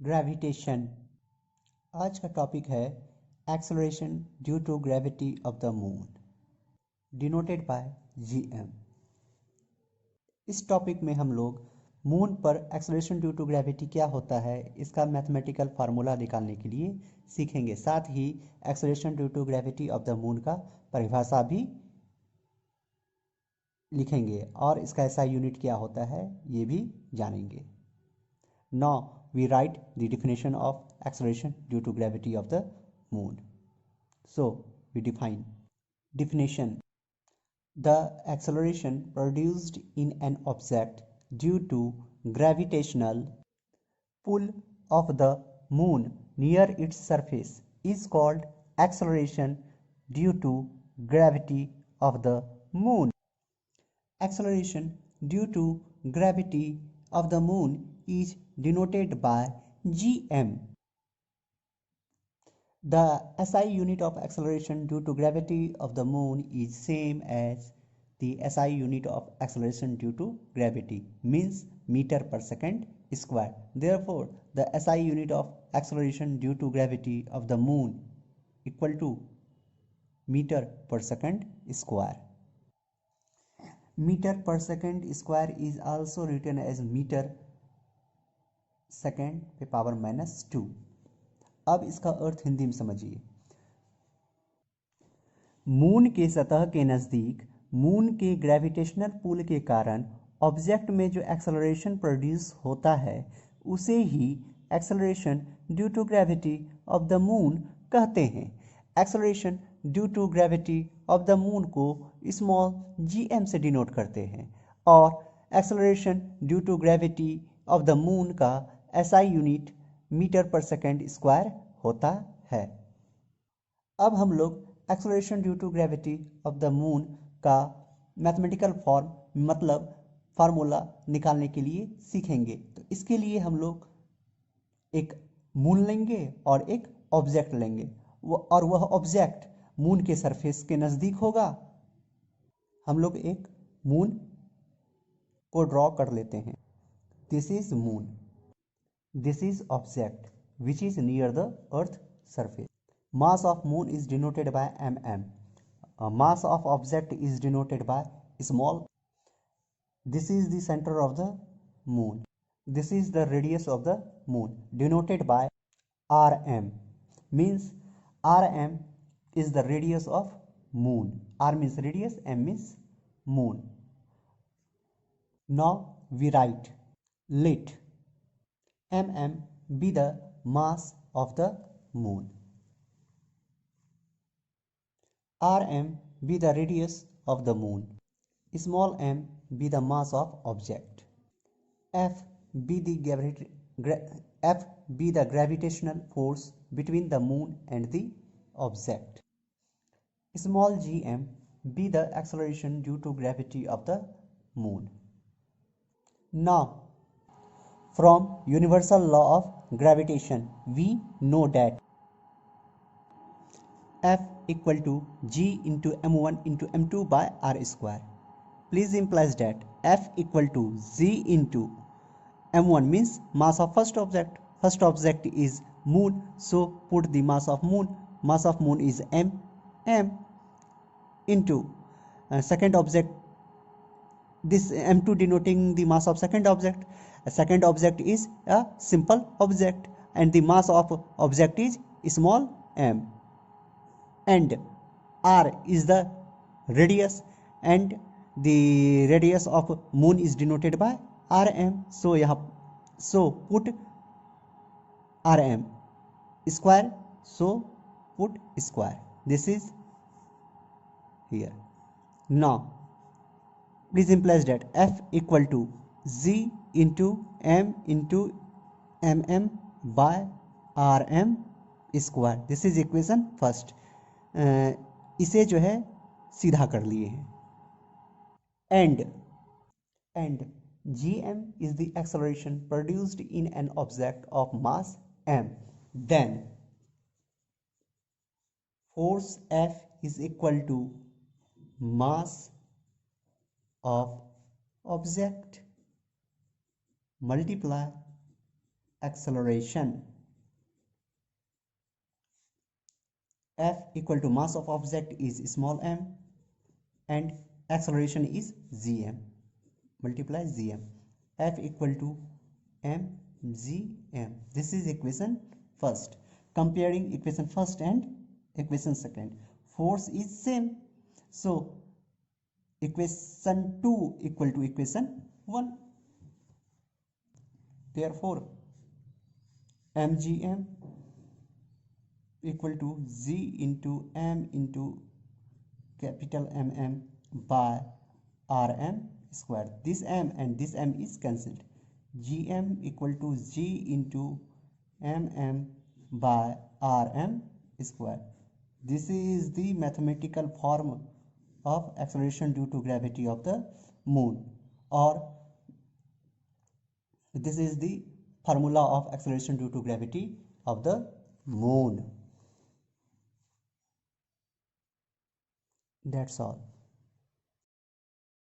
Gravitation. आज का topic है acceleration due to gravity of the moon, denoted by GM. इस टॉपिक में हम लोग मून पर एक्सेलरेशन ड्यू टू ग्रेविटी क्या होता है इसका मैथमेटिकल फार्मूला निकालने के लिए सीखेंगे। साथ ही acceleration due to gravity of the moon का परिभाषा भी लिखेंगे और इसका एसआई यूनिट क्या होता है ये भी जानेंगे। Now we write the definition of acceleration due to gravity of the moon. So we define definition: the acceleration produced in an object due to gravitational pull of the moon near its surface is called acceleration due to gravity of the moon. Acceleration due to gravity of the moon is denoted by gm. The SI unit of acceleration due to gravity of the moon is same as the SI unit of acceleration due to gravity, means meter per second square. Therefore, the SI unit of acceleration due to gravity of the moon equal to meter per second square. Meter per second square is also written as meter second पे power -2। अब इसका अर्थ हिंदी में समझिए। Moon के सतह के नज़दीक moon के ग्रेविटेशनल पुल के कारण ऑब्जेक्ट में जो एक्सेलरेशन प्रोड्यूस होता है उसे ही acceleration due to gravity of the moon कहते हैं। Acceleration due to gravity of the moon को स्मॉल जीएम से डिनोट करते हैं और acceleration due to gravity of the moon का एसआई यूनिट मीटर पर सेकेंड स्क्वायर होता है। अब हम लोग acceleration due to gravity of the moon का मैथमेटिकल फॉर्म मतलब फार्मूला निकालने के लिए सीखेंगे। तो इसके लिए हम लोग एक मून लेंगे और एक ऑब्जेक्ट लेंगे और वह ऑब्जेक्ट मून के सरफेस के नज़दीक होगा। हम लोग एक मून को ड्रॉ कर लेते हैं। This is moon, this is object which is near the earth surface. Mass of moon is denoted by mm. Mass of object is denoted by small. This is the center of the moon. This is the radius of the moon denoted by rm. Means rm is the radius of moon. R means radius, m means moon. Now we write let mm be the mass of the moon, rm be the radius of the moon, small m be the mass of object, f be the gravitational force between the moon and the object, small gm be the acceleration due to gravity of the moon. Now from universal law of gravitation we know that F equal to G into m1 into m2 by r square. Please implies that F equal to G into m1 means mass of first object. First object is moon, so put the mass of moon. Mass of moon is m into second object, this m2 denoting the mass of second object. A second object is a simple object and the mass of object is small m, and r is the radius and the radius of moon is denoted by rm. So so put rm square, so put square. This is here. Now please implies that F equal to Z into M into mm by rm square. This is equation first. इसे जो है सीधा कर लिए हैं। And gm is the acceleration produced in an object of mass m. Then force F is equal to mass of object multiply acceleration. F equal to mass of object is small m and acceleration is gm, multiply gm. F equal to mgm. This is equation first. Comparing equation first and equation second, force is same, so equation 2 equal to equation 1. Therefore mgm equal to g into m into capital mm by rm square. This m and this m is cancelled. Gm equal to g into mm by rm square. This is the mathematical form of acceleration due to gravity of the moon, or this is the formula of acceleration due to gravity of the moon. That's all.